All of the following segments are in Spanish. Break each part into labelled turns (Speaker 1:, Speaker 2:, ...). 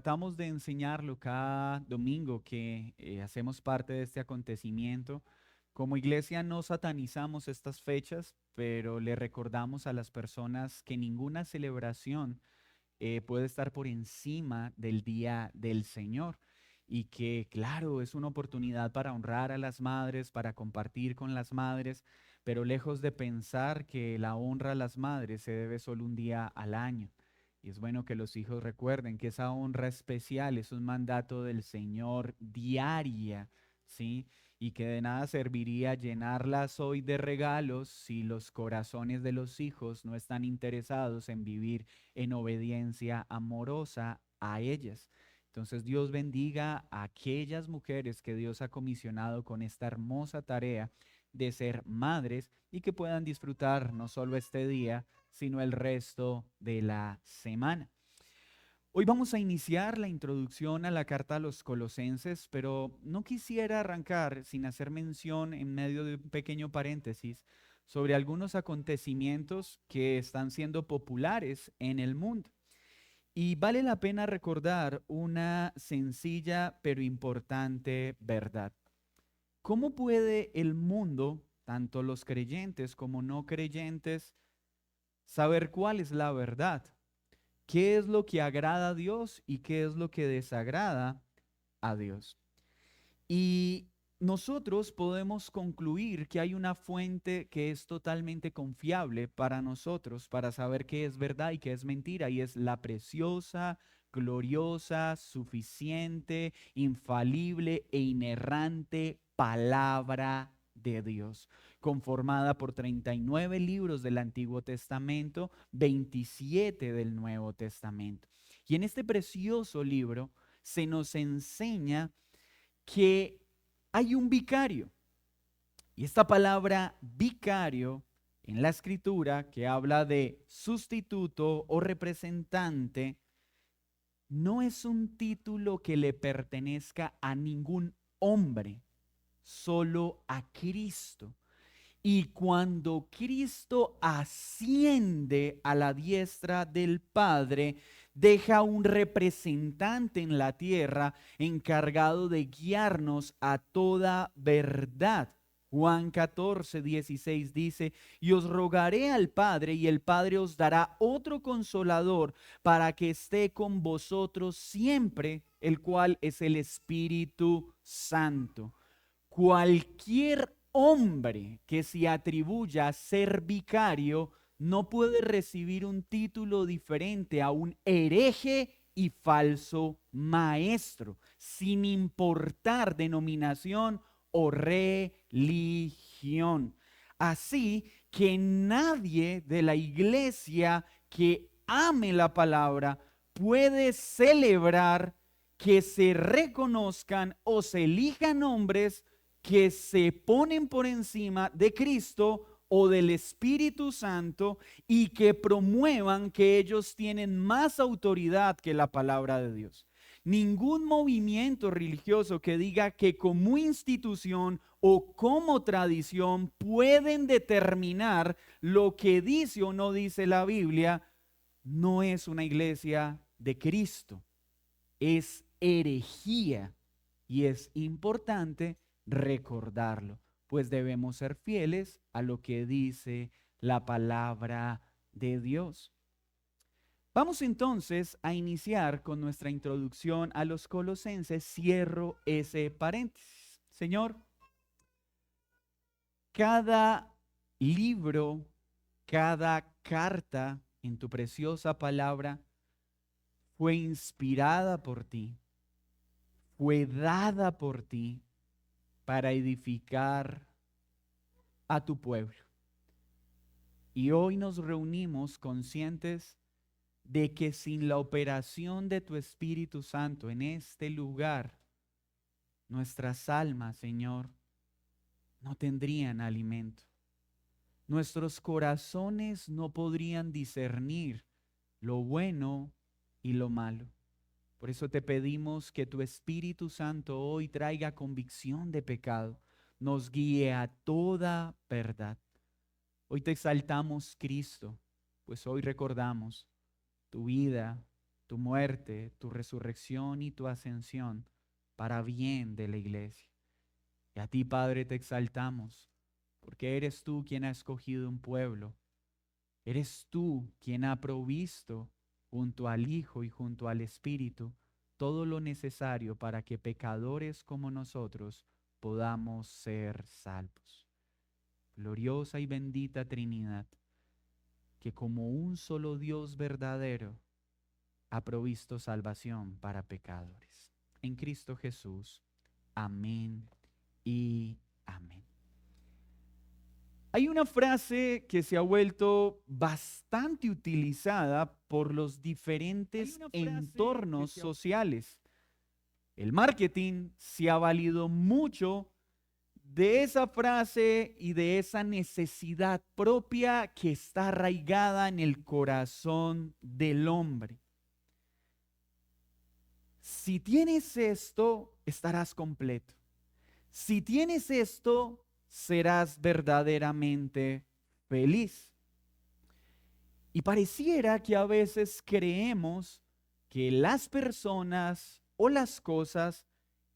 Speaker 1: tratamos de enseñarlo cada domingo que hacemos parte de este acontecimiento. Como iglesia no satanizamos estas fechas, pero le recordamos a las personas que ninguna celebración puede estar por encima del día del Señor y que, claro, es una oportunidad para honrar a las madres, para compartir con las madres, pero lejos de pensar que la honra a las madres se debe solo un día al año. Y es bueno que los hijos recuerden que esa honra especial es un mandato del Señor diaria, ¿sí? Y que de nada serviría llenarlas hoy de regalos si los corazones de los hijos no están interesados en vivir en obediencia amorosa a ellas. Entonces Dios bendiga a aquellas mujeres que Dios ha comisionado con esta hermosa tarea de ser madres y que puedan disfrutar no solo este día, sino el resto de la semana. Hoy vamos a iniciar la introducción a la carta a los Colosenses, pero no quisiera arrancar sin hacer mención en medio de un pequeño paréntesis sobre algunos acontecimientos que están siendo populares en el mundo. Y vale la pena recordar una sencilla pero importante verdad. ¿Cómo puede el mundo, tanto los creyentes como no creyentes, saber cuál es la verdad? ¿Qué es lo que agrada a Dios y qué es lo que desagrada a Dios? Y nosotros podemos concluir que hay una fuente que es totalmente confiable para nosotros, para saber qué es verdad y qué es mentira, y es la preciosa, gloriosa, suficiente, infalible e inerrante palabra de Dios, conformada por 39 libros del Antiguo Testamento, 27 del Nuevo Testamento. Y en este precioso libro se nos enseña que hay un vicario. Y esta palabra vicario en la escritura, que habla de sustituto o representante, no es un título que le pertenezca a ningún hombre, solo a Cristo. Y cuando Cristo asciende a la diestra del Padre, deja un representante en la tierra encargado de guiarnos a toda verdad. Juan 14:16 dice, y os rogaré al Padre, y el Padre os dará otro consolador para que esté con vosotros siempre, el cual es el Espíritu Santo. Cualquier hombre que se atribuya a ser vicario no puede recibir un título diferente a un hereje y falso maestro, sin importar denominación o religión. Así que nadie de la iglesia que ame la palabra puede celebrar que se reconozcan o se elijan hombres que se ponen por encima de Cristo o del Espíritu Santo y que promuevan que ellos tienen más autoridad que la palabra de Dios. Ningún movimiento religioso que diga que como institución o como tradición pueden determinar lo que dice o no dice la Biblia, no es una iglesia de Cristo, es herejía y es importante recordarlo, pues debemos ser fieles a lo que dice la palabra de Dios. Vamos entonces a iniciar con nuestra introducción a los Colosenses. Cierro ese paréntesis. Señor, cada libro, cada carta en tu preciosa palabra fue inspirada por ti, fue dada por ti para edificar a tu pueblo. Y hoy nos reunimos conscientes de que sin la operación de tu Espíritu Santo en este lugar, nuestras almas, Señor, no tendrían alimento. Nuestros corazones no podrían discernir lo bueno y lo malo. Por eso te pedimos que tu Espíritu Santo hoy traiga convicción de pecado, nos guíe a toda verdad. Hoy te exaltamos, Cristo, pues hoy recordamos tu vida, tu muerte, tu resurrección y tu ascensión para bien de la iglesia. Y a ti, Padre, te exaltamos, porque eres tú quien ha escogido un pueblo. Eres tú quien ha provisto junto al Hijo y junto al Espíritu todo lo necesario para que pecadores como nosotros podamos ser salvos. Gloriosa y bendita Trinidad, que como un solo Dios verdadero ha provisto salvación para pecadores. En Cristo Jesús. Amén y amén. Hay una frase que se ha vuelto bastante utilizada por los diferentes entornos sociales. El marketing se ha valido mucho de esa frase y de esa necesidad propia que está arraigada en el corazón del hombre. Si tienes esto, estarás completo. Si tienes esto, serás verdaderamente feliz. Y pareciera que a veces creemos que las personas o las cosas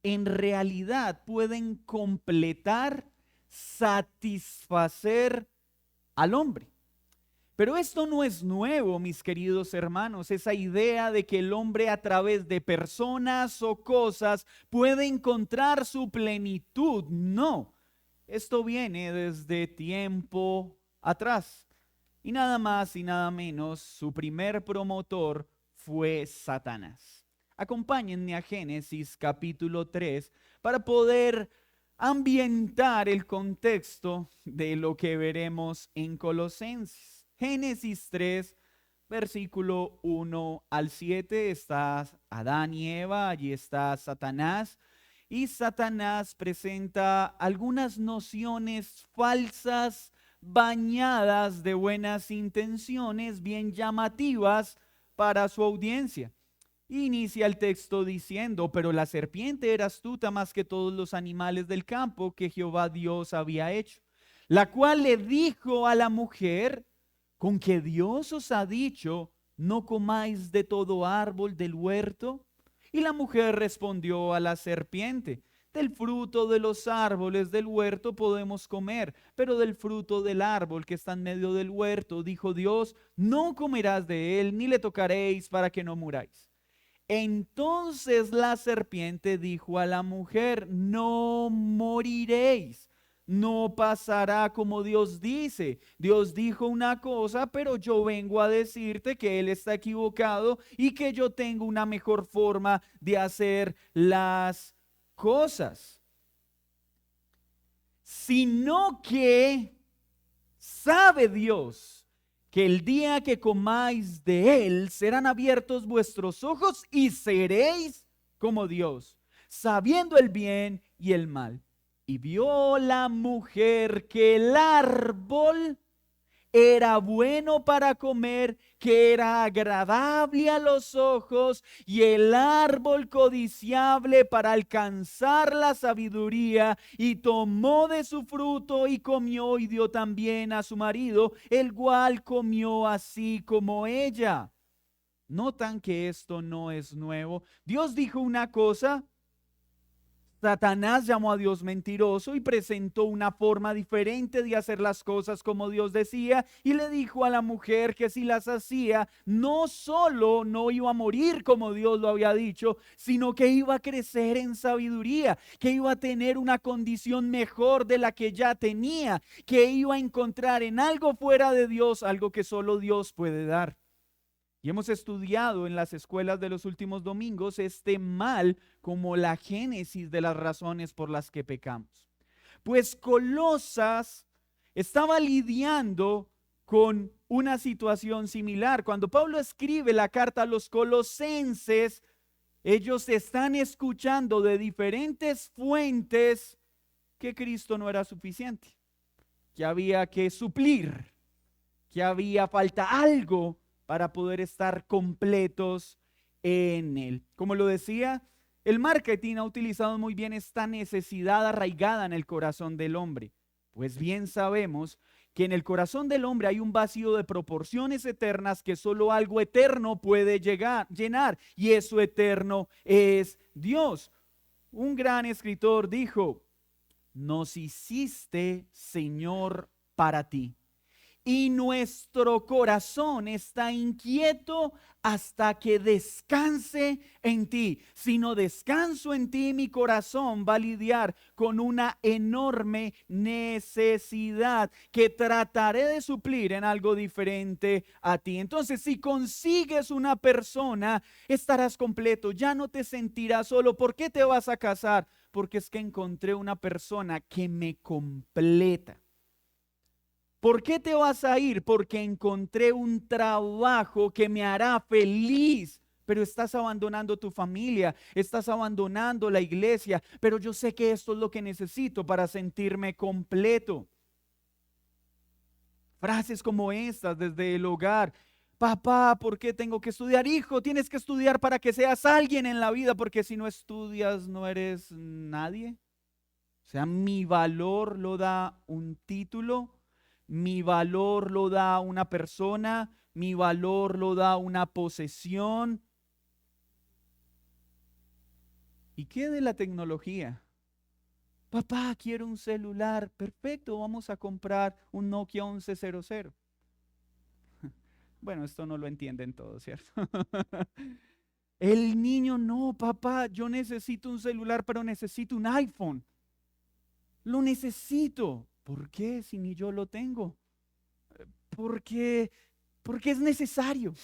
Speaker 1: en realidad pueden completar, satisfacer al hombre. Pero esto no es nuevo, mis queridos hermanos, esa idea de que el hombre a través de personas o cosas puede encontrar su plenitud. No, esto viene desde tiempo atrás. Y nada más y nada menos, su primer promotor fue Satanás. Acompáñenme a Génesis capítulo 3 para poder ambientar el contexto de lo que veremos en Colosenses. Génesis 3, versículo 1 al 7, está Adán y Eva, allí está Satanás, y Satanás presenta algunas nociones falsas, bañadas de buenas intenciones, bien llamativas para su audiencia. Inicia el texto diciendo: pero la serpiente era astuta más que todos los animales del campo que Jehová Dios había hecho, la cual le dijo a la mujer: ¿con que Dios os ha dicho, no comáis de todo árbol del huerto? Y la mujer respondió a la serpiente: del fruto de los árboles del huerto podemos comer, pero del fruto del árbol que está en medio del huerto, dijo Dios, no comerás de él, ni le tocaréis para que no muráis. Entonces la serpiente dijo a la mujer: no moriréis. No pasará como Dios dice. Dios dijo una cosa, pero yo vengo a decirte que Él está equivocado y que yo tengo una mejor forma de hacer las cosas. Sino que sabe Dios que el día que comáis de él serán abiertos vuestros ojos y seréis como Dios, sabiendo el bien y el mal. Y vio la mujer que el árbol era bueno para comer, que era agradable a los ojos, y el árbol codiciable para alcanzar la sabiduría, y tomó de su fruto y comió, y dio también a su marido, el cual comió así como ella. ¿Notan que esto no es nuevo? Dios dijo una cosa, Satanás llamó a Dios mentiroso y presentó una forma diferente de hacer las cosas como Dios decía, y le dijo a la mujer que si las hacía, no solo no iba a morir como Dios lo había dicho, sino que iba a crecer en sabiduría, que iba a tener una condición mejor de la que ya tenía, que iba a encontrar en algo fuera de Dios, algo que solo Dios puede dar. Y hemos estudiado en las escuelas de los últimos domingos este mal como la génesis de las razones por las que pecamos. Pues Colosas estaba lidiando con una situación similar. Cuando Pablo escribe la carta a los colosenses, ellos están escuchando de diferentes fuentes que Cristo no era suficiente, que había que suplir, que había falta algo para poder estar completos en Él. Como lo decía, el marketing ha utilizado muy bien esta necesidad arraigada en el corazón del hombre. Pues bien sabemos que en el corazón del hombre hay un vacío de proporciones eternas que solo algo eterno puede llenar, y eso eterno es Dios. Un gran escritor dijo: nos hiciste, Señor, para ti, y nuestro corazón está inquieto hasta que descanse en ti. Si no descanso en ti, mi corazón va a lidiar con una enorme necesidad que trataré de suplir en algo diferente a ti. Entonces, si consigues una persona, estarás completo, ya no te sentirás solo. ¿Por qué te vas a casar? Porque es que encontré una persona que me completa. ¿Por qué te vas a ir? Porque encontré un trabajo que me hará feliz. Pero estás abandonando tu familia, estás abandonando la iglesia, pero yo sé que esto es lo que necesito para sentirme completo. Frases como estas desde el hogar: papá, ¿por qué tengo que estudiar? Hijo, tienes que estudiar para que seas alguien en la vida, porque si no estudias no eres nadie. O sea, mi valor lo da un título, mi valor lo da una persona, mi valor lo da una posesión. ¿Y qué de la tecnología? Papá, quiero un celular. Perfecto, vamos a comprar un Nokia 1100. Bueno, esto no lo entienden todos, ¿cierto? El niño: no, papá, yo necesito un celular, pero necesito un iPhone. Lo necesito. ¿Por qué si ni yo lo tengo? Porque, porque es necesario.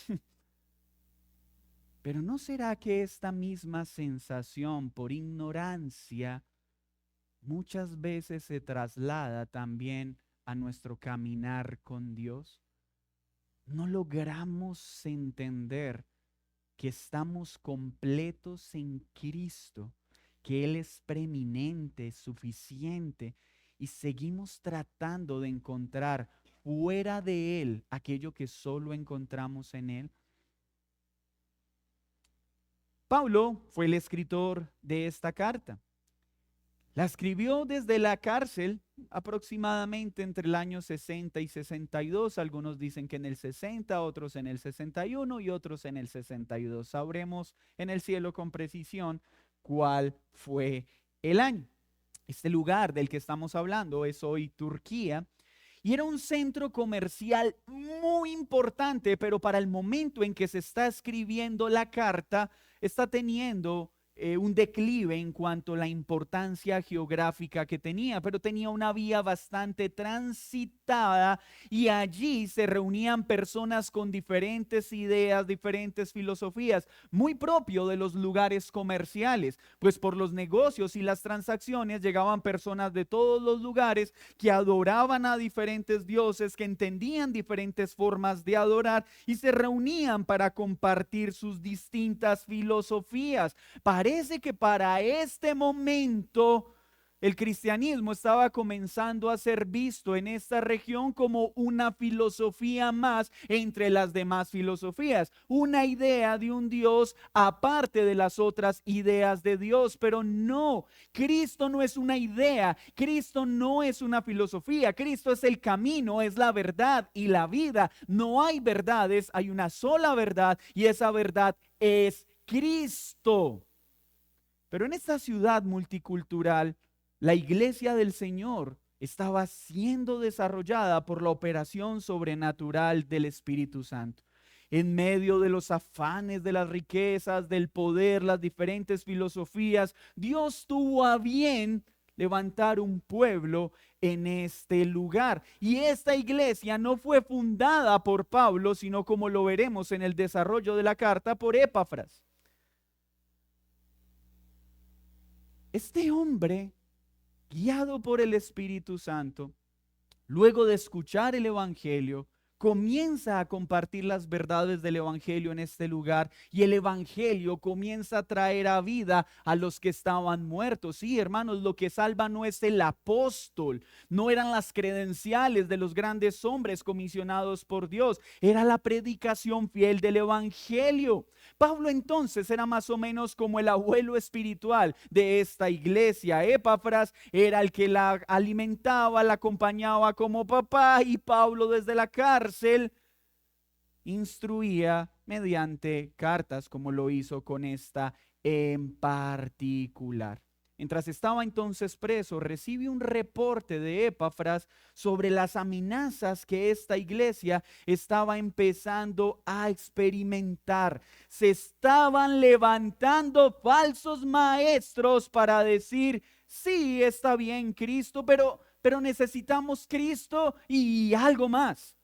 Speaker 1: Pero ¿no será que esta misma sensación por ignorancia muchas veces se traslada también a nuestro caminar con Dios? No logramos entender que estamos completos en Cristo, que Él es preeminente, suficiente, y seguimos tratando de encontrar fuera de Él aquello que solo encontramos en Él. Pablo fue el escritor de esta carta. La escribió desde la cárcel aproximadamente entre el año 60 y 62. Algunos dicen que en el 60, otros en el 61 y otros en el 62. Sabremos en el cielo con precisión cuál fue el año. Este lugar del que estamos hablando es hoy Turquía, y era un centro comercial muy importante, pero para el momento en que se está escribiendo la carta, está teniendo un declive en cuanto a la importancia geográfica que tenía, pero tenía una vía bastante transitada, y allí se reunían personas con diferentes ideas, diferentes filosofías, muy propio de los lugares comerciales, pues por los negocios y las transacciones llegaban personas de todos los lugares que adoraban a diferentes dioses, que entendían diferentes formas de adorar y se reunían para compartir sus distintas filosofías. Parece que para este momento el cristianismo estaba comenzando a ser visto en esta región como una filosofía más entre las demás filosofías, una idea de un Dios aparte de las otras ideas de Dios. Pero no, Cristo no es una idea, Cristo no es una filosofía, Cristo es el camino, es la verdad y la vida. No hay verdades, hay una sola verdad, y esa verdad es Cristo. Pero en esta ciudad multicultural, la iglesia del Señor estaba siendo desarrollada por la operación sobrenatural del Espíritu Santo. En medio de los afanes de las riquezas, del poder, las diferentes filosofías, Dios tuvo a bien levantar un pueblo en este lugar. Y esta iglesia no fue fundada por Pablo, sino, como lo veremos en el desarrollo de la carta, por Epafras. Este hombre, guiado por el Espíritu Santo, luego de escuchar el Evangelio, comienza a compartir las verdades del evangelio en este lugar, y el evangelio comienza a traer a vida a los que estaban muertos. Sí, hermanos, lo que salva no es el apóstol, no eran las credenciales de los grandes hombres comisionados por Dios, era la predicación fiel del evangelio. Pablo entonces era más o menos como el abuelo espiritual de esta iglesia. Epafras era el que la alimentaba, la acompañaba como papá, y Pablo desde la cárcel instruía mediante cartas, como lo hizo con esta en particular. Mientras estaba entonces preso, recibe un reporte de Epafras sobre las amenazas que esta iglesia estaba empezando a experimentar. Se estaban levantando falsos maestros para decir: sí, está bien Cristo, pero necesitamos Cristo y algo más.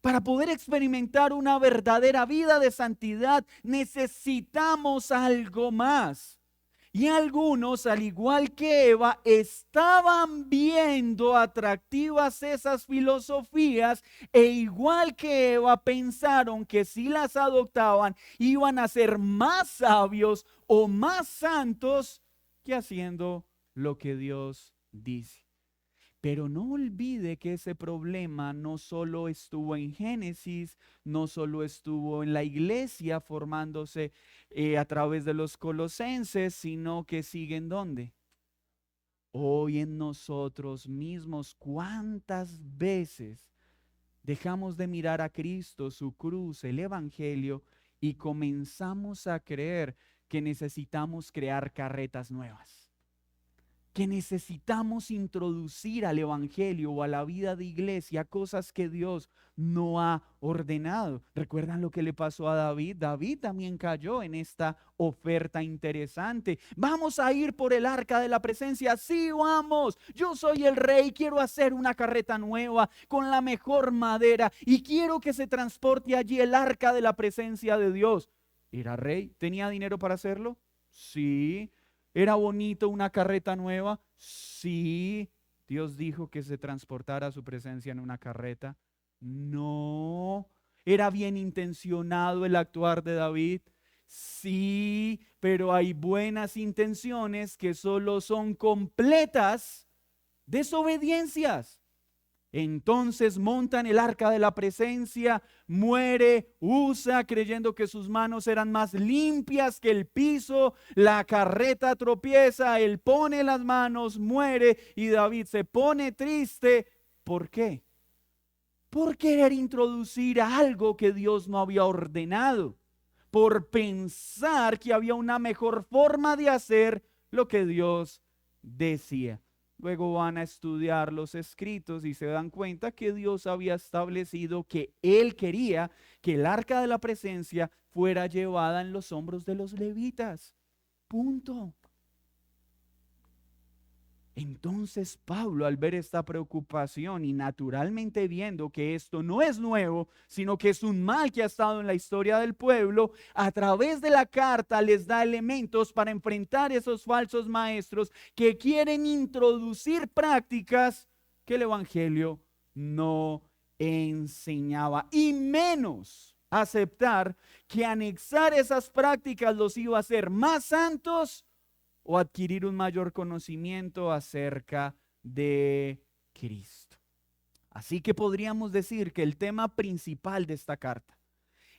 Speaker 1: Para poder experimentar una verdadera vida de santidad, necesitamos algo más. Y algunos, al igual que Eva, estaban viendo atractivas esas filosofías, e igual que Eva pensaron que si las adoptaban iban a ser más sabios o más santos que haciendo lo que Dios dice. Pero no olvide que ese problema no solo estuvo en Génesis, no solo estuvo en la iglesia formándose a través de los colosenses, sino que sigue en ¿dónde? Hoy en nosotros mismos. ¿Cuántas veces dejamos de mirar a Cristo, su cruz, el evangelio, y comenzamos a creer que necesitamos crear carretas nuevas? Que necesitamos introducir al evangelio o a la vida de iglesia cosas que Dios no ha ordenado. ¿Recuerdan lo que le pasó a David? David también cayó en esta oferta interesante. Vamos a ir por el arca de la presencia. Sí, vamos. Yo soy el rey. Quiero hacer una carreta nueva con la mejor madera y quiero que se transporte allí el arca de la presencia de Dios. ¿Era rey? ¿Tenía dinero para hacerlo? Sí. ¿Era bonito una carreta nueva? Sí. ¿Dios dijo que se transportara a su presencia en una carreta? No. ¿Era bien intencionado el actuar de David? Sí, pero hay buenas intenciones que solo son completas desobediencias. Entonces montan el arca de la presencia, muere Usa creyendo que sus manos eran más limpias que el piso, la carreta tropieza, él pone las manos, muere, y David se pone triste. ¿Por qué? Por querer introducir algo que Dios no había ordenado, por pensar que había una mejor forma de hacer lo que Dios decía. Luego van a estudiar los escritos y se dan cuenta que Dios había establecido que Él quería que el arca de la presencia fuera llevada en los hombros de los levitas. Punto. Entonces Pablo, al ver esta preocupación y naturalmente viendo que esto no es nuevo, sino que es un mal que ha estado en la historia del pueblo, a través de la carta les da elementos para enfrentar esos falsos maestros que quieren introducir prácticas que el evangelio no enseñaba, y menos aceptar que anexar esas prácticas los iba a hacer más santos o adquirir un mayor conocimiento acerca de Cristo. Así que podríamos decir que el tema principal de esta carta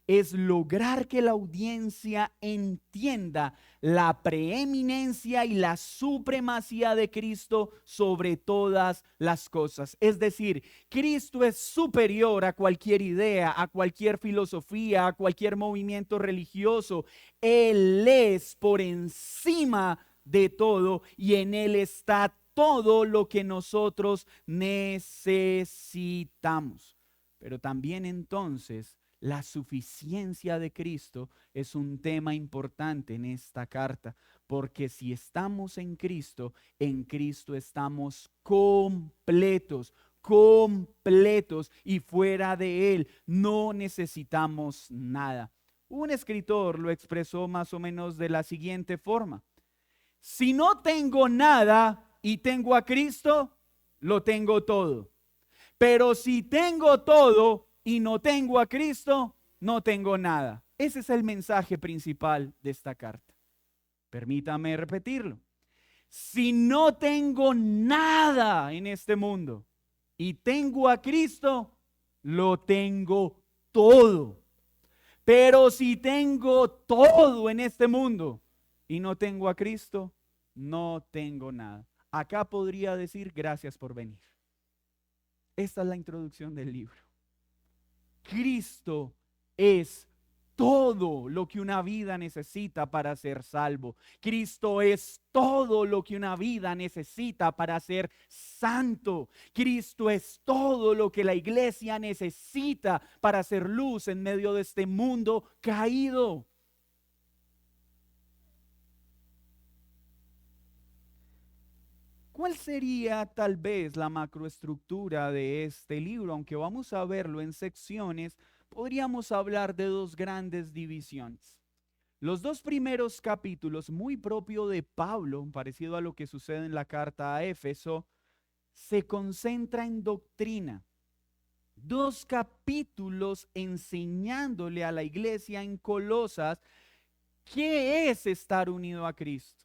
Speaker 1: es lograr que la audiencia entienda la preeminencia y la supremacía de Cristo sobre todas las cosas. Es decir, Cristo es superior a cualquier idea, a cualquier filosofía, a cualquier movimiento religioso. Él es por encima de todo y en Él está todo lo que nosotros necesitamos. Pero también entonces la suficiencia de Cristo es un tema importante en esta carta, porque si estamos en Cristo estamos completos, y fuera de Él no necesitamos nada. Un escritor lo expresó más o menos de la siguiente forma: si no tengo nada y tengo a Cristo, lo tengo todo. Pero si tengo todo y no tengo a Cristo, no tengo nada. Ese es el mensaje principal de esta carta. Permítame repetirlo. Si no tengo nada en este mundo y tengo a Cristo, lo tengo todo. Pero si tengo todo en este mundo y no tengo a Cristo, no tengo nada. Acá podría decir gracias por venir. Esta es la introducción del libro. Cristo es todo lo que una vida necesita para ser salvo. Cristo es todo lo que una vida necesita para ser santo. Cristo es todo lo que la iglesia necesita para hacer luz en medio de este mundo caído. ¿Cuál sería tal vez la macroestructura de este libro? Aunque vamos a verlo en secciones, podríamos hablar de dos grandes divisiones. Los dos primeros capítulos, muy propio de Pablo, parecido a lo que sucede en la carta a Éfeso, se concentra en doctrina. Dos capítulos enseñándole a la iglesia en Colosas qué es estar unido a Cristo.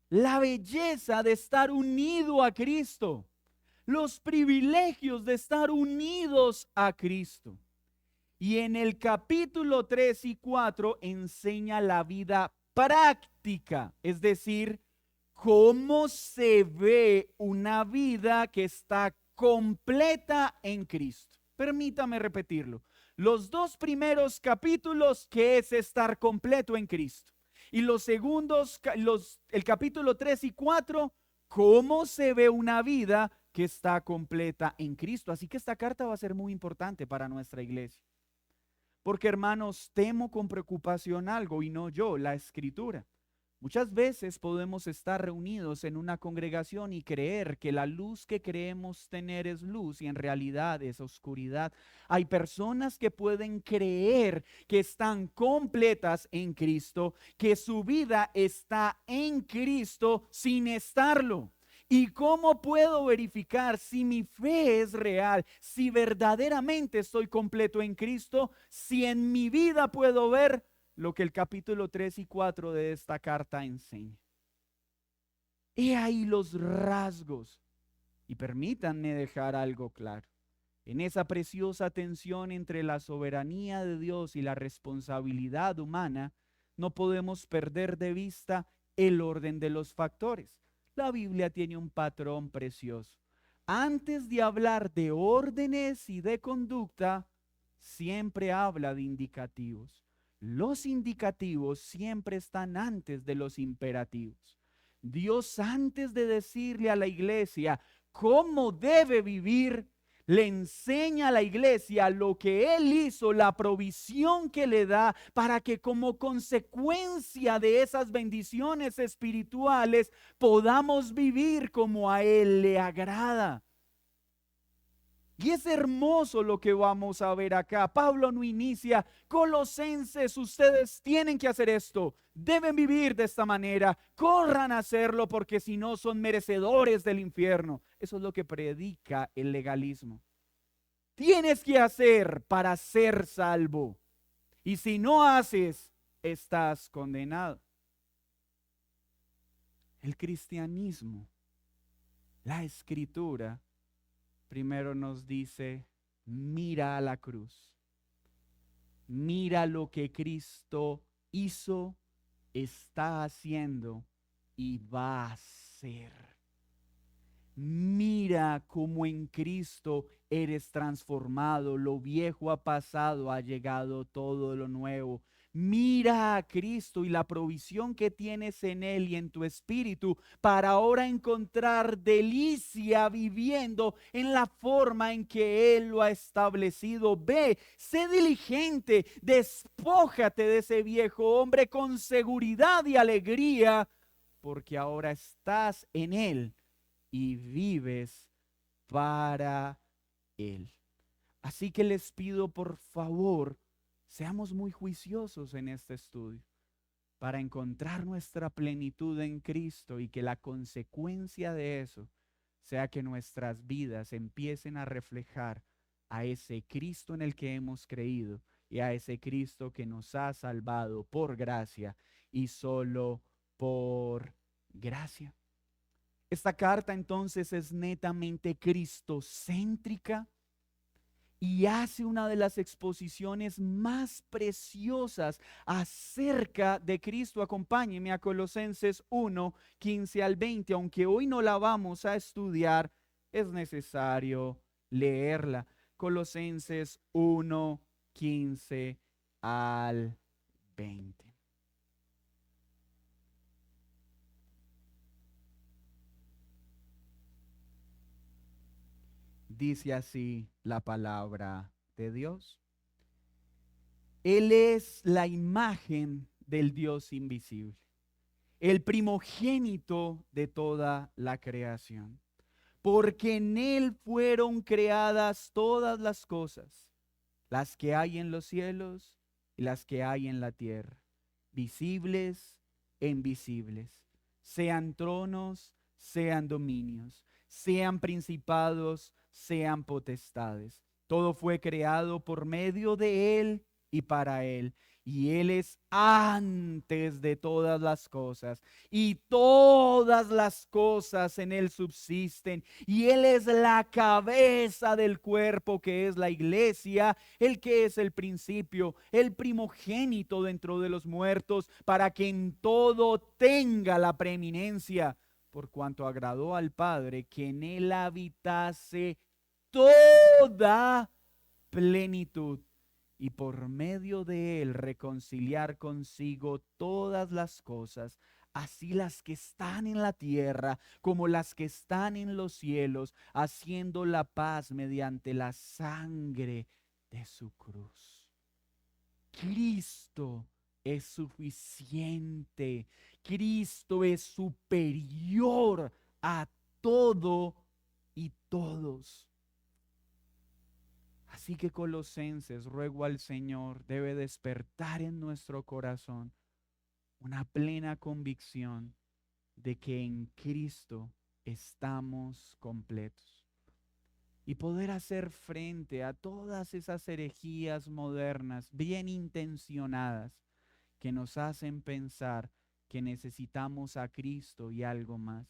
Speaker 1: La belleza de estar unido a Cristo. Los privilegios de estar unidos a Cristo. Y en el capítulo 3 y 4 enseña la vida práctica, es decir, cómo se ve una vida que está completa en Cristo. Permítame repetirlo. Los dos primeros capítulos, que es estar completo en Cristo. Y los segundos, el capítulo 3 y 4, cómo se ve una vida que está completa en Cristo. Así que esta carta va a ser muy importante para nuestra iglesia. Porque, hermanos, temo con preocupación algo, y no yo, la Escritura. Muchas veces podemos estar reunidos en una congregación y creer que la luz que creemos tener es luz y en realidad es oscuridad. Hay personas que pueden creer que están completas en Cristo, que su vida está en Cristo sin estarlo. ¿Y cómo puedo verificar si mi fe es real, si verdaderamente estoy completo en Cristo, si en mi vida puedo ver lo que el capítulo 3 y 4 de esta carta enseña? He ahí los rasgos. Y permítanme dejar algo claro. En esa preciosa tensión entre la soberanía de Dios y la responsabilidad humana, no podemos perder de vista el orden de los factores. La Biblia tiene un patrón precioso. Antes de hablar de órdenes y de conducta, siempre habla de indicativos. Los indicativos siempre están antes de los imperativos. Dios, antes de decirle a la iglesia cómo debe vivir, le enseña a la iglesia lo que Él hizo, la provisión que le da para que como consecuencia de esas bendiciones espirituales podamos vivir como a Él le agrada. Y es hermoso lo que vamos a ver acá. Pablo no inicia: Colosenses, ustedes tienen que hacer esto, deben vivir de esta manera, corran a hacerlo porque si no son merecedores del infierno. Eso es lo que predica el legalismo. Tienes que hacer para ser salvo. Y si no haces, estás condenado. El cristianismo, la escritura, primero nos dice: mira a la cruz. Mira lo que Cristo hizo, está haciendo y va a hacer. Mira cómo en Cristo eres transformado. Lo viejo ha pasado, ha llegado todo lo nuevo. Mira a Cristo y la provisión que tienes en Él y en tu espíritu para ahora encontrar delicia viviendo en la forma en que Él lo ha establecido. Ve, sé diligente, despójate de ese viejo hombre con seguridad y alegría, porque ahora estás en Él y vives para Él. Así que les pido, por favor, seamos muy juiciosos en este estudio para encontrar nuestra plenitud en Cristo y que la consecuencia de eso sea que nuestras vidas empiecen a reflejar a ese Cristo en el que hemos creído y a ese Cristo que nos ha salvado por gracia y solo por gracia. Esta carta entonces es netamente cristocéntrica y hace una de las exposiciones más preciosas acerca de Cristo. Acompáñeme a Colosenses 1, 15 al 20. Aunque hoy no la vamos a estudiar, es necesario leerla. Colosenses 1, 15 al 20. Dice así la palabra de Dios. Él es la imagen del Dios invisible, el primogénito de toda la creación, porque en Él fueron creadas todas las cosas, las que hay en los cielos y las que hay en la tierra, visibles e invisibles, sean tronos, sean dominios, sean principados, sean potestades. Todo fue creado por medio de Él y para Él. Y Él es antes de todas las cosas. Y todas las cosas en Él subsisten. Y Él es la cabeza del cuerpo que es la iglesia, el que es el principio, el primogénito dentro de los muertos, para que en todo tenga la preeminencia, por cuanto agradó al Padre que en Él habitase toda plenitud, y por medio de Él reconciliar consigo todas las cosas, así las que están en la tierra como las que están en los cielos, haciendo la paz mediante la sangre de su cruz. Cristo es suficiente. Cristo es superior a todo y todos. Así que Colosenses, ruego al Señor, debe despertar en nuestro corazón una plena convicción de que en Cristo estamos completos y poder hacer frente a todas esas herejías modernas bien intencionadas que nos hacen pensar que necesitamos a Cristo y algo más.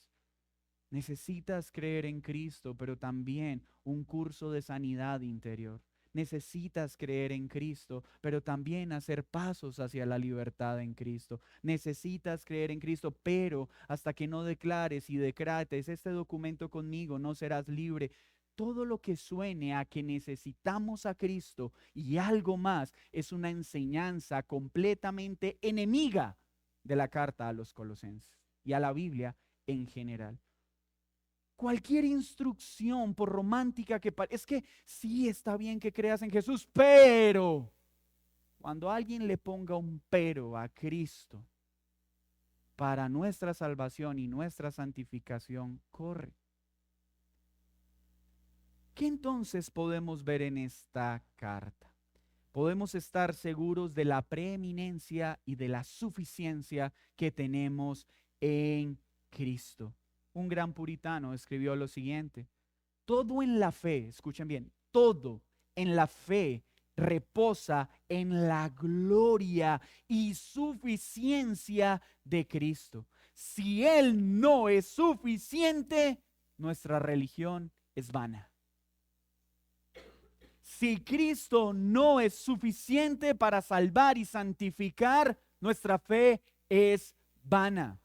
Speaker 1: Necesitas creer en Cristo, pero también un curso de sanidad interior. Necesitas creer en Cristo, pero también hacer pasos hacia la libertad en Cristo. Necesitas creer en Cristo, pero hasta que no declares y decretes este documento conmigo, no serás libre. Todo lo que suene a que necesitamos a Cristo y algo más es una enseñanza completamente enemiga de la carta a los Colosenses y a la Biblia en general. Cualquier instrucción, por romántica que parezca, es que sí está bien que creas en Jesús, pero cuando alguien le ponga un pero a Cristo para nuestra salvación y nuestra santificación, corre. ¿Qué entonces podemos ver en esta carta? Podemos estar seguros de la preeminencia y de la suficiencia que tenemos en Cristo. Un gran puritano escribió lo siguiente: todo en la fe, escuchen bien, todo en la fe reposa en la gloria y suficiencia de Cristo. Si Él no es suficiente, nuestra religión es vana. Si Cristo no es suficiente para salvar y santificar, nuestra fe es vana.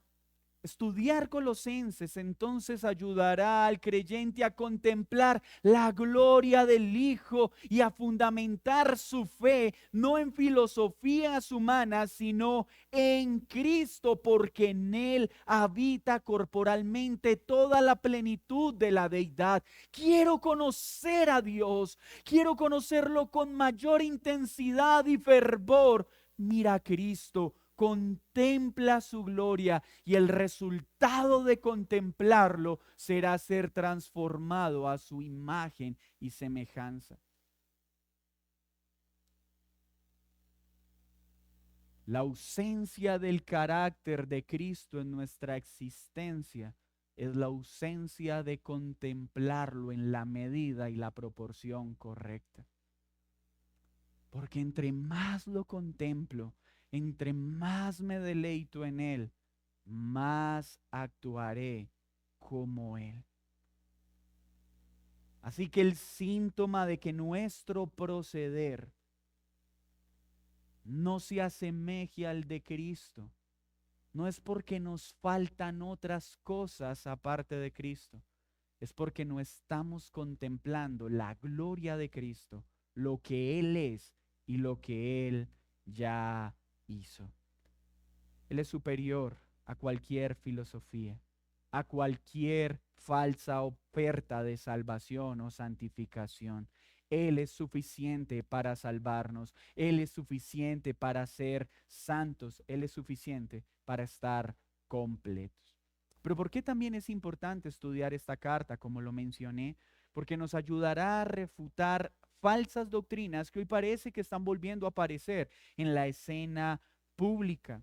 Speaker 1: Estudiar Colosenses entonces ayudará al creyente a contemplar la gloria del Hijo y a fundamentar su fe no en filosofías humanas, sino en Cristo, porque en Él habita corporalmente toda la plenitud de la deidad. Quiero conocer a Dios, quiero conocerlo con mayor intensidad y fervor. Mira a Cristo, contempla su gloria y el resultado de contemplarlo será ser transformado a su imagen y semejanza. La ausencia del carácter de Cristo en nuestra existencia es la ausencia de contemplarlo en la medida y la proporción correcta. Porque entre más lo contemplo, entre más me deleito en Él, más actuaré como Él. Así que el síntoma de que nuestro proceder no se asemeje al de Cristo no es porque nos faltan otras cosas aparte de Cristo, es porque no estamos contemplando la gloria de Cristo, lo que Él es y lo que Él ya hizo. Él es superior a cualquier filosofía, a cualquier falsa oferta de salvación o santificación. Él es suficiente para salvarnos. Él es suficiente para ser santos. Él es suficiente para estar completos. Pero ¿por qué también es importante estudiar esta carta, como lo mencioné? Porque nos ayudará a refutar falsas doctrinas que hoy parece que están volviendo a aparecer en la escena pública.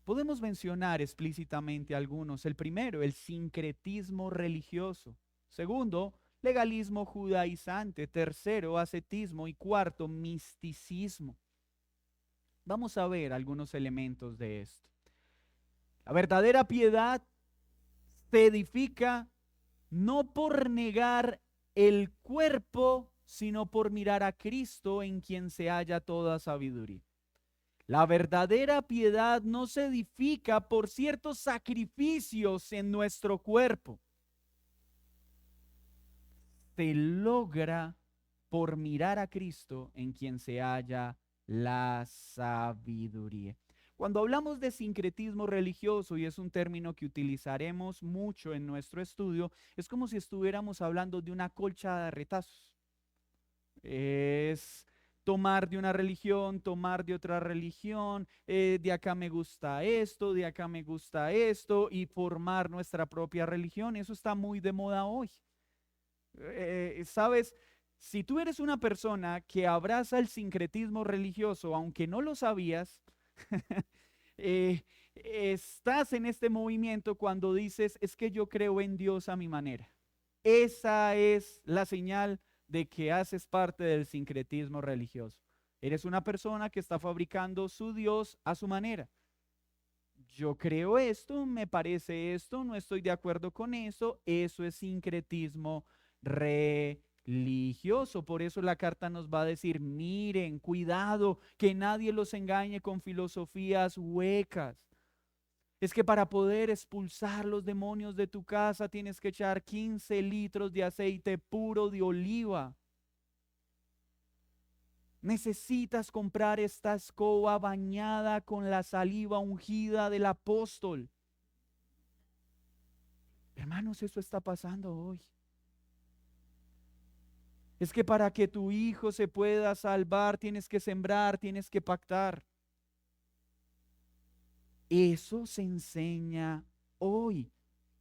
Speaker 1: Podemos mencionar explícitamente algunos. El primero, el sincretismo religioso. Segundo, legalismo judaizante. Tercero, ascetismo. Y cuarto, misticismo. Vamos a ver algunos elementos de esto. La verdadera piedad se edifica no por negar el cuerpo, sino por mirar a Cristo en quien se halla toda sabiduría. La verdadera piedad no se edifica por ciertos sacrificios en nuestro cuerpo. Se logra por mirar a Cristo en quien se halla la sabiduría. Cuando hablamos de sincretismo religioso, y es un término que utilizaremos mucho en nuestro estudio, es como si estuviéramos hablando de una colcha de retazos. Es tomar de una religión, tomar de otra religión, de acá me gusta esto, de acá me gusta esto, y formar nuestra propia religión. Eso está muy de moda hoy. ¿Sabes? Si tú eres una persona que abraza el sincretismo religioso, aunque no lo sabías, estás en este movimiento cuando dices, es que yo creo en Dios a mi manera. Esa es la señal de que haces parte del sincretismo religioso. Eres una persona que está fabricando su Dios a su manera. Yo creo esto, me parece esto, no estoy de acuerdo con eso. Eso es sincretismo religioso. Por eso la carta nos va a decir, miren, cuidado, que nadie los engañe con filosofías huecas. Es que para poder expulsar los demonios de tu casa tienes que echar 15 litros de aceite puro de oliva. Necesitas comprar esta escoba bañada con la saliva ungida del apóstol. Hermanos, eso está pasando hoy. Es que para que tu hijo se pueda salvar tienes que sembrar, tienes que pactar. Eso se enseña hoy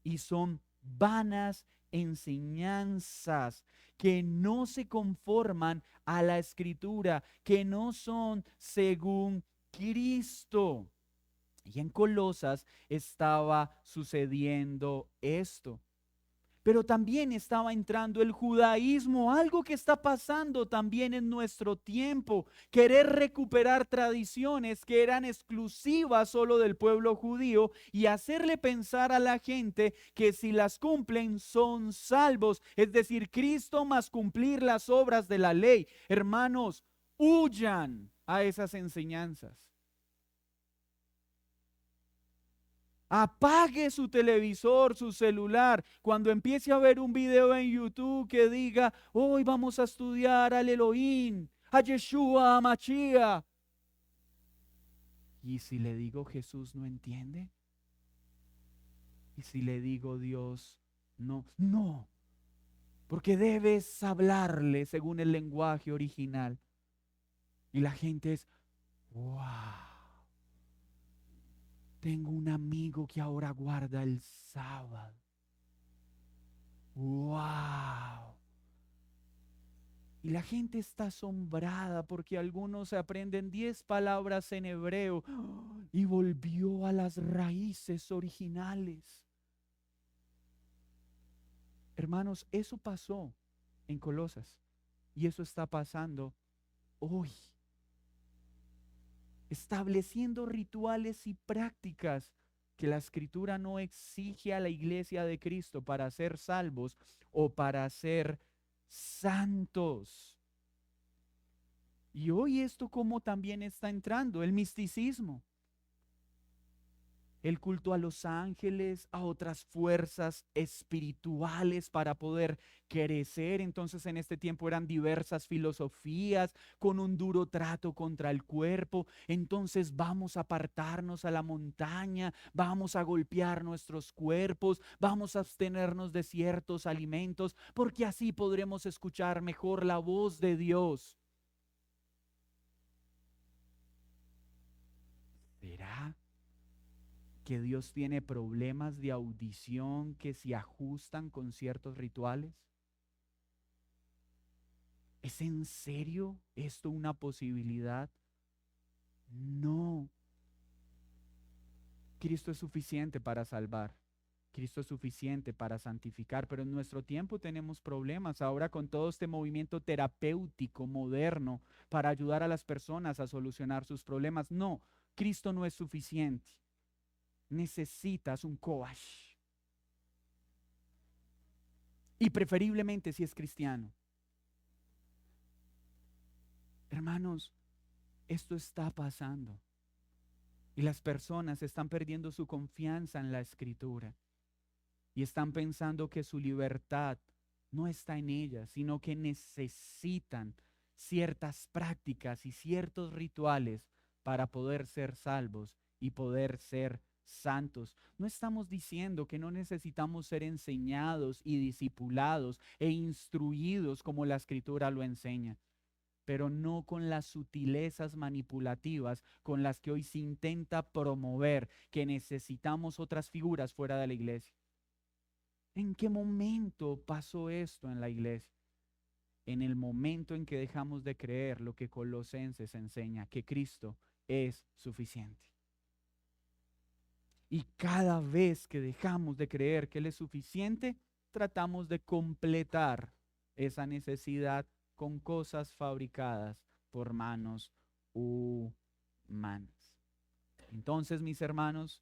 Speaker 1: y son vanas enseñanzas que no se conforman a la escritura, que no son según Cristo. Y en Colosas estaba sucediendo esto. Pero también estaba entrando el judaísmo, algo que está pasando también en nuestro tiempo, querer recuperar tradiciones que eran exclusivas solo del pueblo judío y hacerle pensar a la gente que si las cumplen son salvos, es decir, Cristo más cumplir las obras de la ley. Hermanos, huyan a esas enseñanzas. Apague su televisor, su celular, cuando empiece a ver un video en YouTube que diga, hoy vamos a estudiar al Elohim, a Yeshua, a Mashiach. Y si le digo Jesús no entiende, y si le digo Dios no, porque debes hablarle según el lenguaje original. Y la gente es, wow. Tengo un amigo que ahora guarda el sábado. ¡Wow! Y la gente está asombrada porque algunos aprenden 10 palabras en hebreo y volvió a las raíces originales. Hermanos, eso pasó en Colosas y eso está pasando hoy. Estableciendo rituales y prácticas que la Escritura no exige a la iglesia de Cristo para ser salvos o para ser santos. Y hoy esto como también está entrando, el misticismo, el culto a los ángeles, a otras fuerzas espirituales para poder crecer. Entonces en este tiempo eran diversas filosofías con un duro trato contra el cuerpo. Entonces vamos a apartarnos a la montaña, vamos a golpear nuestros cuerpos, vamos a abstenernos de ciertos alimentos, porque así podremos escuchar mejor la voz de Dios. ¿Será que Dios tiene problemas de audición que se ajustan con ciertos rituales? ¿Es en serio esto una posibilidad? No. Cristo es suficiente para salvar. Cristo es suficiente para santificar, pero en nuestro tiempo tenemos problemas ahora con todo este movimiento terapéutico moderno para ayudar a las personas a solucionar sus problemas. No, Cristo no es suficiente. Necesitas un coach. Y preferiblemente si es cristiano. Hermanos, esto está pasando. Y las personas están perdiendo su confianza en la Escritura. Y están pensando que su libertad no está en ellas, sino que necesitan ciertas prácticas y ciertos rituales para poder ser salvos y poder ser santos. No estamos diciendo que no necesitamos ser enseñados y discipulados e instruidos como la Escritura lo enseña, pero no con las sutilezas manipulativas con las que hoy se intenta promover que necesitamos otras figuras fuera de la iglesia. ¿En qué momento pasó esto en la iglesia? En el momento en que dejamos de creer lo que Colosenses enseña, que Cristo es suficiente. Y cada vez que dejamos de creer que Él es suficiente, tratamos de completar esa necesidad con cosas fabricadas por manos humanas. Entonces, mis hermanos,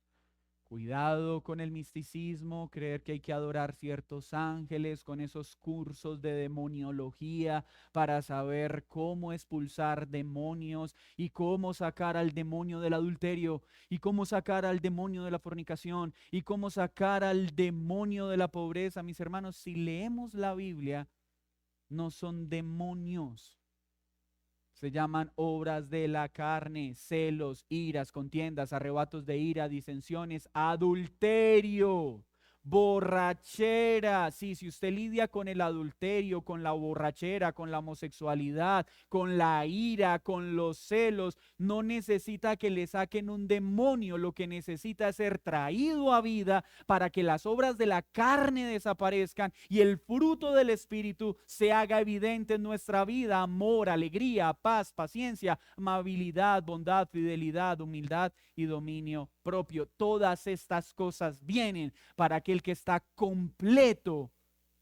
Speaker 1: cuidado con el misticismo, creer que hay que adorar ciertos ángeles, con esos cursos de demoniología para saber cómo expulsar demonios y cómo sacar al demonio del adulterio y cómo sacar al demonio de la fornicación y cómo sacar al demonio de la pobreza. Mis hermanos, si leemos la Biblia, no son demonios. Se llaman obras de la carne, celos, iras, contiendas, arrebatos de ira, disensiones, adulterio, borrachera. Sí, si usted lidia con el adulterio, con la borrachera, con la homosexualidad, con la ira, con los celos, no necesita que le saquen un demonio. Lo que necesita es ser traído a vida para que las obras de la carne desaparezcan y el fruto del Espíritu se haga evidente en nuestra vida: amor, alegría, paz, paciencia, amabilidad, bondad, fidelidad, humildad y dominio propio. Todas estas cosas vienen para aquel que está completo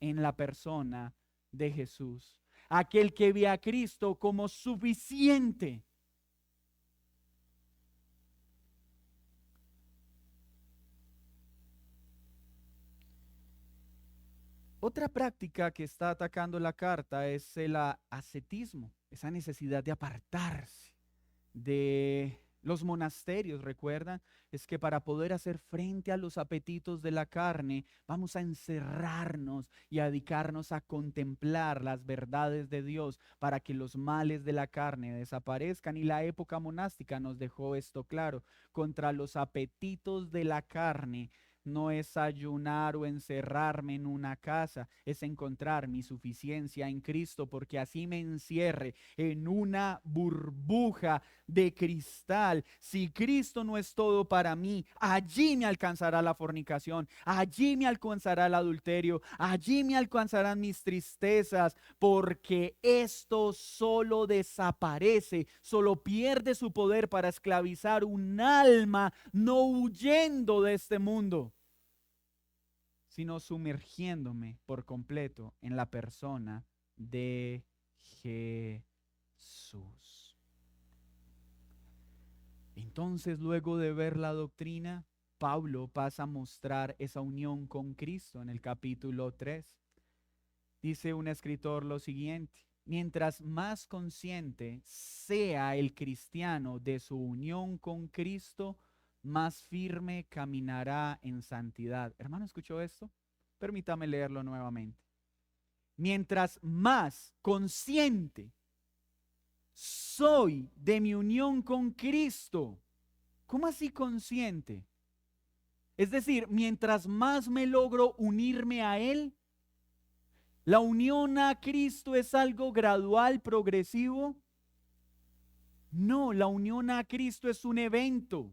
Speaker 1: en la persona de Jesús, aquel que ve a Cristo como suficiente. Otra práctica que está atacando la carta es el ascetismo, esa necesidad de apartarse de los monasterios. ¿Recuerdan? Es que para poder hacer frente a los apetitos de la carne, vamos a encerrarnos y a dedicarnos a contemplar las verdades de Dios para que los males de la carne desaparezcan. Y la época monástica nos dejó esto claro: contra los apetitos de la carne no es ayunar o encerrarme en una casa, es encontrar mi suficiencia en Cristo, porque así me encierre en una burbuja de cristal. Si Cristo no es todo para mí, allí me alcanzará la fornicación, allí me alcanzará el adulterio, allí me alcanzarán mis tristezas, porque esto solo desaparece, solo pierde su poder para esclavizar un alma no huyendo de este mundo, sino sumergiéndome por completo en la persona de Jesús. Entonces, luego de ver la doctrina, Pablo pasa a mostrar esa unión con Cristo en el capítulo 3. Dice un escritor lo siguiente: mientras más consciente sea el cristiano de su unión con Cristo, más firme caminará en santidad. Hermano, ¿escuchó esto? Permítame leerlo nuevamente. Mientras más consciente soy de mi unión con Cristo. ¿Cómo así consciente? Es decir, mientras más me logro unirme a Él, la unión a Cristo es algo gradual, progresivo. No, la unión a Cristo es un evento.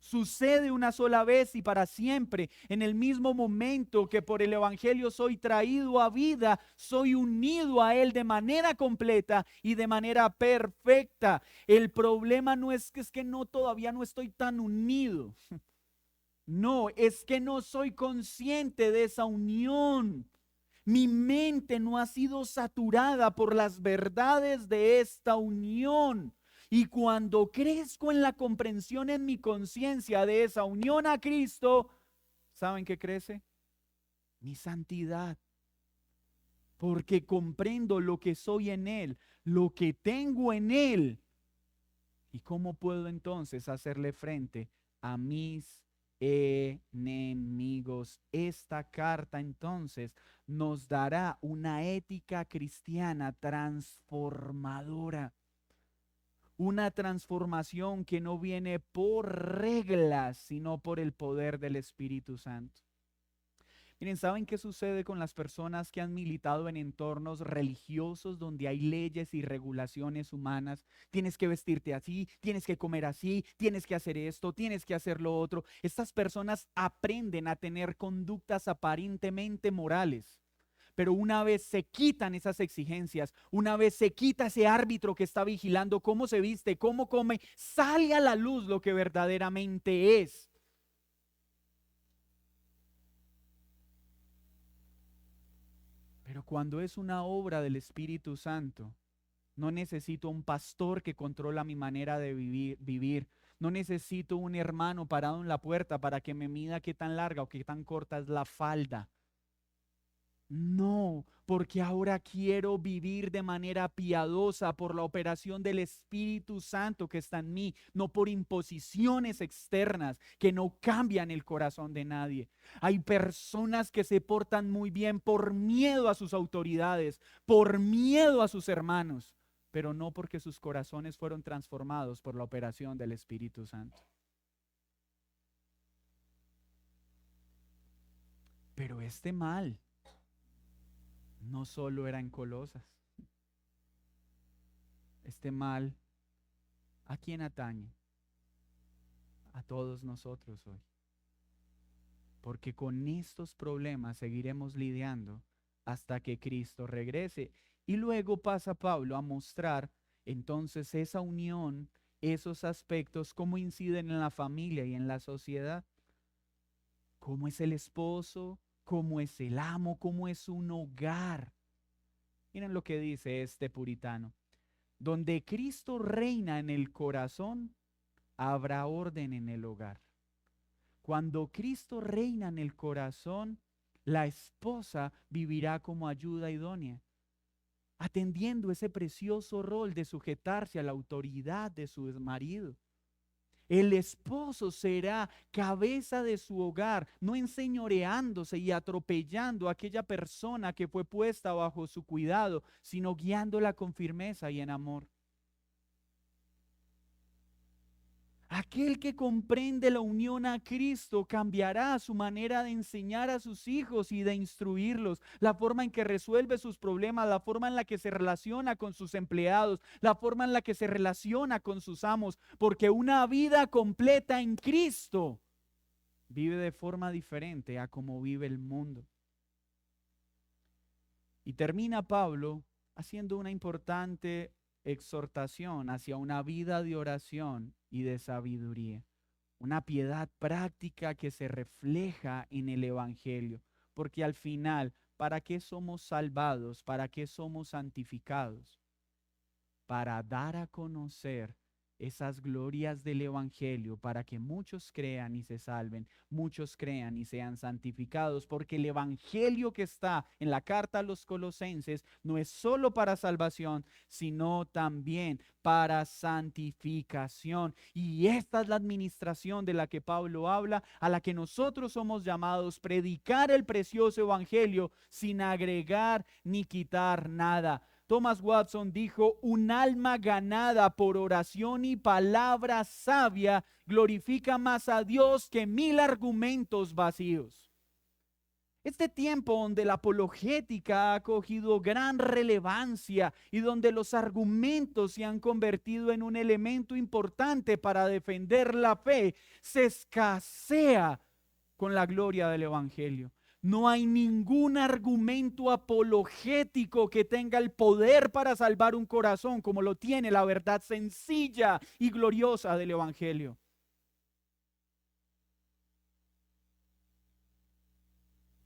Speaker 1: Sucede una sola vez y para siempre. En el mismo momento que por el Evangelio soy traído a vida, soy unido a Él de manera completa y de manera perfecta. El problema no es que no, todavía no estoy tan unido. No, es que no soy consciente de esa unión. Mi mente no ha sido saturada por las verdades de esta unión. Y cuando crezco en la comprensión en mi conciencia de esa unión a Cristo, ¿saben qué crece? Mi santidad. Porque comprendo lo que soy en Él, lo que tengo en Él. ¿Y cómo puedo entonces hacerle frente a mis enemigos? Esta carta entonces nos dará una ética cristiana transformadora. Una transformación que no viene por reglas, sino por el poder del Espíritu Santo. Miren, ¿saben qué sucede con las personas que han militado en entornos religiosos donde hay leyes y regulaciones humanas? Tienes que vestirte así, tienes que comer así, tienes que hacer esto, tienes que hacer lo otro. Estas personas aprenden a tener conductas aparentemente morales. Pero una vez se quitan esas exigencias, una vez se quita ese árbitro que está vigilando cómo se viste, cómo come, sale a la luz lo que verdaderamente es. Pero cuando es una obra del Espíritu Santo, no necesito un pastor que controla mi manera de vivir. No necesito un hermano parado en la puerta para que me mida qué tan larga o qué tan corta es la falda. No, porque ahora quiero vivir de manera piadosa por la operación del Espíritu Santo que está en mí, no por imposiciones externas que no cambian el corazón de nadie. Hay personas que se portan muy bien por miedo a sus autoridades, por miedo a sus hermanos, pero no porque sus corazones fueron transformados por la operación del Espíritu Santo. Pero este mal no solo era en Colosas. Este mal, ¿a quién atañe? A todos nosotros hoy. Porque con estos problemas seguiremos lidiando hasta que Cristo regrese. Y luego pasa Pablo a mostrar entonces esa unión, esos aspectos, cómo inciden en la familia y en la sociedad. Cómo es el esposo, cómo es el amo, cómo es un hogar. Miren lo que dice este puritano. Donde Cristo reina en el corazón, habrá orden en el hogar. Cuando Cristo reina en el corazón, la esposa vivirá como ayuda idónea, atendiendo ese precioso rol de sujetarse a la autoridad de su marido. El esposo será cabeza de su hogar, no enseñoreándose y atropellando a aquella persona que fue puesta bajo su cuidado, sino guiándola con firmeza y en amor. Aquel que comprende la unión a Cristo cambiará su manera de enseñar a sus hijos y de instruirlos, la forma en que resuelve sus problemas, la forma en la que se relaciona con sus empleados, la forma en la que se relaciona con sus amos, porque una vida completa en Cristo vive de forma diferente a como vive el mundo. Y termina Pablo haciendo una importante exhortación hacia una vida de oración y de sabiduría, una piedad práctica que se refleja en el Evangelio. porque al final, ¿para qué somos salvados? ¿Para qué somos santificados? Para dar a conocer esas glorias del Evangelio, para que muchos crean y se salven, muchos crean y sean santificados, porque el Evangelio que está en la carta a los Colosenses no es solo para salvación, sino también para santificación. Y esta es la administración de la que Pablo habla, a la que nosotros somos llamados, predicar el precioso Evangelio sin agregar ni quitar nada. Thomas Watson dijo: un alma ganada por oración y palabra sabia glorifica más a Dios que 1000 argumentos vacíos. Este tiempo donde la apologética ha cogido gran relevancia y donde los argumentos se han convertido en un elemento importante para defender la fe, se escasea con la gloria del Evangelio. No hay ningún argumento apologético que tenga el poder para salvar un corazón como lo tiene la verdad sencilla y gloriosa del Evangelio.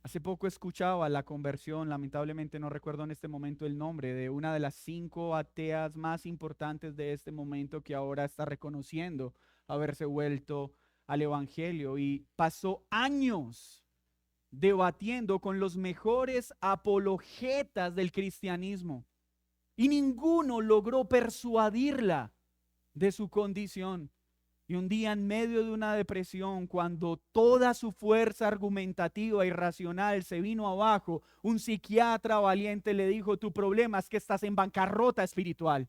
Speaker 1: Hace poco escuchaba la conversión, lamentablemente no recuerdo en este momento el nombre, de una de las 5 ateas más importantes de este momento, que ahora está reconociendo haberse vuelto al Evangelio, y pasó años debatiendo con los mejores apologetas del cristianismo y ninguno logró persuadirla de su condición. Y un día, en medio de una depresión, cuando toda su fuerza argumentativa y racional se vino abajo, un psiquiatra valiente le dijo: tu problema es que estás en bancarrota espiritual.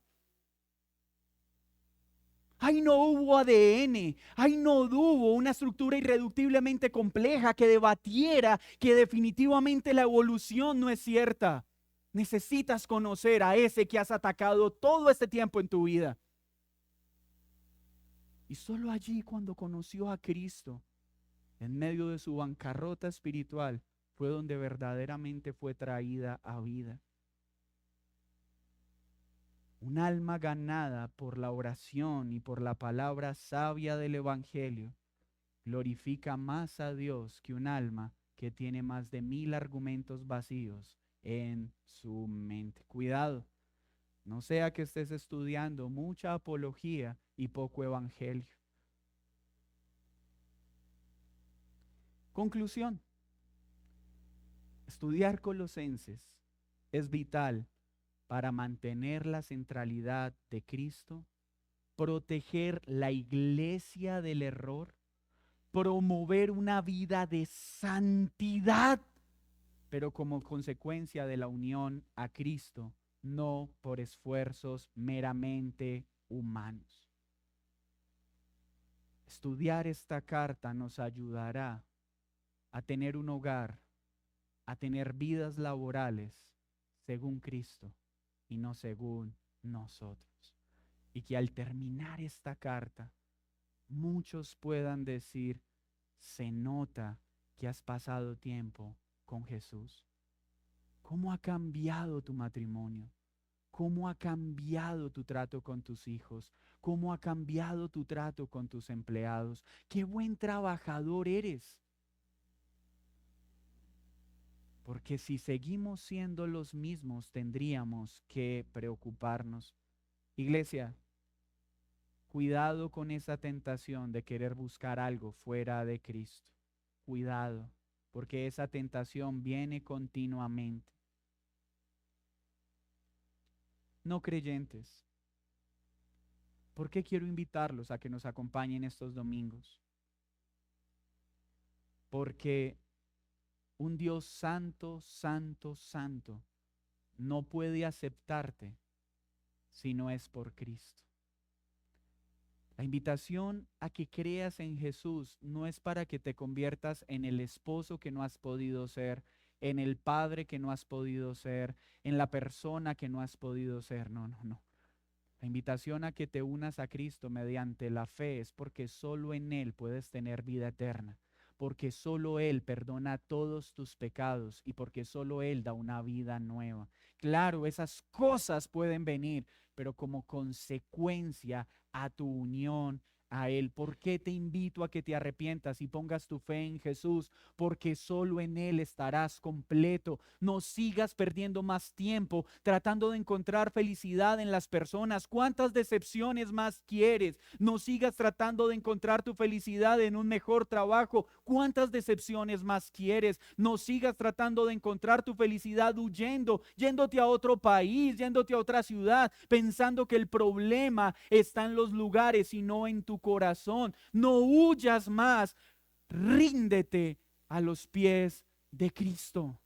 Speaker 1: Ahí no hubo ADN, ahí no hubo una estructura irreductiblemente compleja que debatiera que definitivamente la evolución no es cierta. Necesitas conocer a ese que has atacado todo este tiempo en tu vida. Y solo allí, cuando conoció a Cristo, en medio de su bancarrota espiritual, fue donde verdaderamente fue traída a vida. Un alma ganada por la oración y por la palabra sabia del Evangelio glorifica más a Dios que un alma que tiene más de 1000 argumentos vacíos en su mente. Cuidado, no sea que estés estudiando mucha apología y poco evangelio. Conclusión: estudiar Colosenses es vital para mantener la centralidad de Cristo, proteger la iglesia del error, promover una vida de santidad, pero como consecuencia de la unión a Cristo, no por esfuerzos meramente humanos. Estudiar esta carta nos ayudará a tener un hogar, a tener vidas laborales según Cristo y no según nosotros. Y que al terminar esta carta, muchos puedan decir: se nota que has pasado tiempo con Jesús. ¿Cómo ha cambiado tu matrimonio? ¿Cómo ha cambiado tu trato con tus hijos? ¿Cómo ha cambiado tu trato con tus empleados? ¡Qué buen trabajador eres! Porque si seguimos siendo los mismos, tendríamos que preocuparnos. Iglesia, cuidado con esa tentación de querer buscar algo fuera de Cristo. Cuidado, porque esa tentación viene continuamente. No creyentes, ¿por qué quiero invitarlos a que nos acompañen estos domingos? Porque un Dios santo, santo, santo no puede aceptarte si no es por Cristo. La invitación a que creas en Jesús no es para que te conviertas en el esposo que no has podido ser, en el padre que no has podido ser, en la persona que no has podido ser. No, no, no. La invitación a que te unas a Cristo mediante la fe es porque solo en Él puedes tener vida eterna, porque solo Él perdona todos tus pecados y porque solo Él da una vida nueva. Claro, esas cosas pueden venir, pero como consecuencia a tu unión a Él. ¿Por qué te invito a que te arrepientas y pongas tu fe en Jesús? Porque solo en Él estarás completo. No sigas perdiendo más tiempo tratando de encontrar felicidad en las personas. ¿Cuántas decepciones más quieres? No sigas tratando de encontrar tu felicidad en un mejor trabajo. ¿Cuántas decepciones más quieres? No sigas tratando de encontrar tu felicidad huyendo, yéndote a otro país, yéndote a otra ciudad, pensando que el problema está en los lugares y no en tu corazón. No huyas más, ríndete a los pies de Cristo.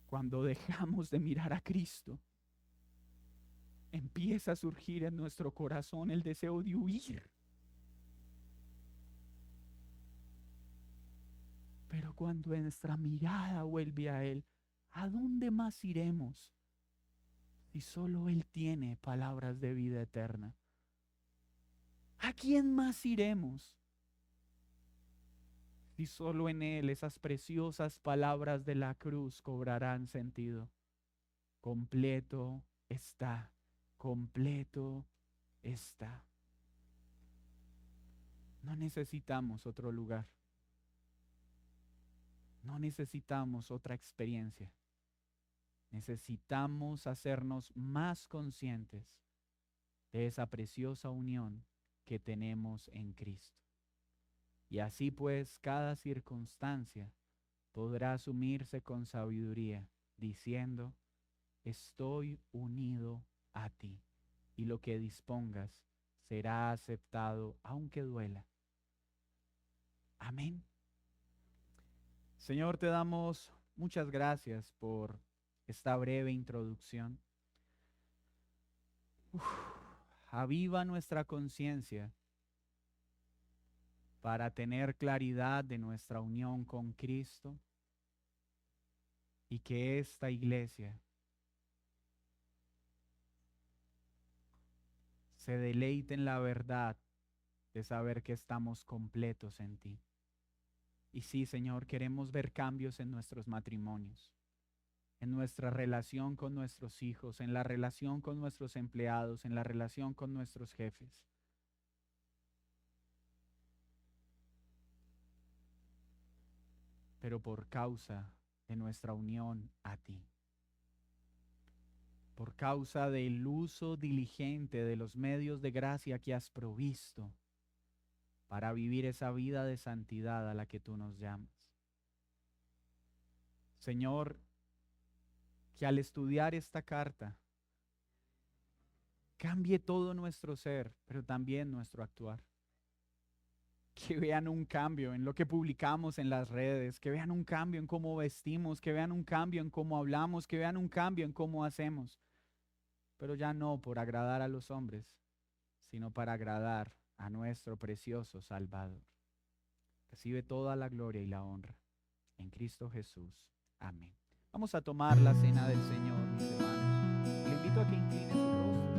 Speaker 1: Cuando dejamos de mirar a Cristo, empieza a surgir en nuestro corazón el deseo de huir. Pero cuando nuestra mirada vuelve a Él, ¿a dónde más iremos si solo Él tiene palabras de vida eterna? ¿A quién más iremos si solo en Él esas preciosas palabras de la cruz cobrarán sentido? Completo está, completo está. No necesitamos otro lugar, no necesitamos otra experiencia. Necesitamos hacernos más conscientes de esa preciosa unión que tenemos en Cristo. Y así pues, cada circunstancia podrá asumirse con sabiduría, diciendo: estoy unido a ti, y lo que dispongas será aceptado, aunque duela. Amén. Señor, te damos muchas gracias por esta breve introducción. Aviva nuestra conciencia para tener claridad de nuestra unión con Cristo y que esta iglesia se deleite en la verdad de saber que estamos completos en ti. Y sí, Señor, queremos ver cambios en nuestros matrimonios, en nuestra relación con nuestros hijos, en la relación con nuestros empleados, en la relación con nuestros jefes. Pero por causa de nuestra unión a ti, por causa del uso diligente de los medios de gracia que has provisto para vivir esa vida de santidad a la que tú nos llamas. Señor, que al estudiar esta carta cambie todo nuestro ser, pero también nuestro actuar. Que vean un cambio en lo que publicamos en las redes, que vean un cambio en cómo vestimos, que vean un cambio en cómo hablamos, que vean un cambio en cómo hacemos. Pero ya no por agradar a los hombres, sino para agradar a nuestro precioso Salvador. Recibe toda la gloria y la honra en Cristo Jesús. Amén. Vamos a tomar la cena del Señor, mis hermanos. Le invito a que incline su rostro.